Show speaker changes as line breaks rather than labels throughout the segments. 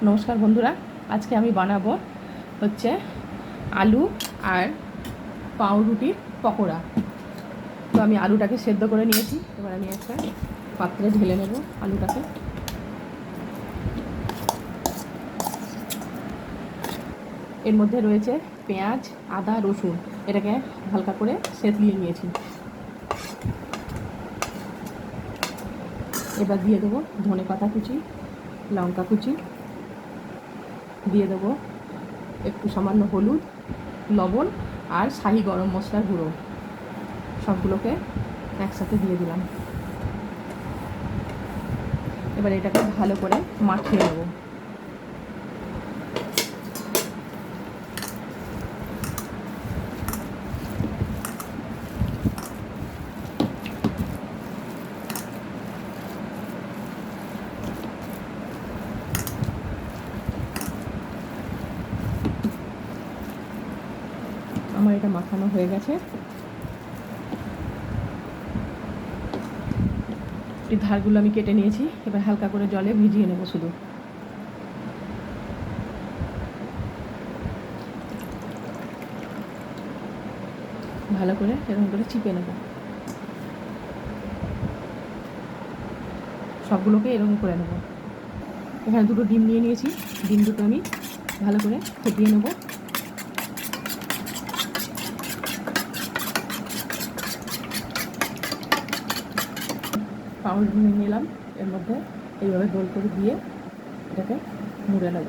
নমস্কার বন্ধুরা, আজকে আমি বানাবো হচ্ছে আলু আর পাউরুটির পকোড়া। তো আমি আলুটাকে সেদ্ধ করে নিয়েছি। এবার আমি একটা পাত্রে ঢেলে নেব আলুটাকে। এর মধ্যে রয়েছে পেঁয়াজ, আদা, রসুন। এটাকে হালকা করে সেঁতলিয়ে নিয়েছি। এবার দিয়ে দেবো ধনেপাতা কুচি, লঙ্কা কুচি, দিয়ে দেবো একটু সামান্য হলুদ, লবণ আর শাহি গরম মশলার গুঁড়ো। সবগুলোকে একসাথে দিয়ে দিলাম। এবার এটাকে ভালো করে মাখিয়ে নেব। আমার এটা মাখানো হয়ে গেছে। এই ধারগুলো আমি কেটে নিয়েছি। এবার হালকা করে জলে ভিজিয়ে নেব শুধু। ভালো করে এরকম করে চিপে নেব। সবগুলোকে এরকম করে নেব। এখানে দুটো ডিম নিয়ে নিয়েছি। ডিম দুটো আমি ভালো করে ফেটিয়ে নেব। পাউরুটি নিয়ে নিলাম। এর মধ্যে এইভাবে গোল করে দিয়ে এটাকে মুড়ে নেব।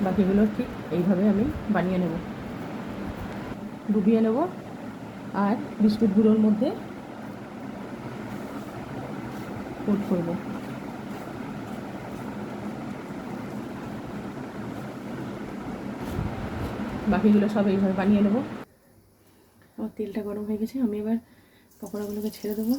বাকিগুলো ঠিক এইভাবে আমি বানিয়ে নেব। ডুবিয়ে নেব আর বিস্কুট গুঁড়োর মধ্যে কোট করব। বাকিগুলো সব এইভাবে বানিয়ে নেব। আমার তেলটা গরম হয়ে গেছে। আমি এবার পকোড়াগুলোকে ছেড়ে দেবো।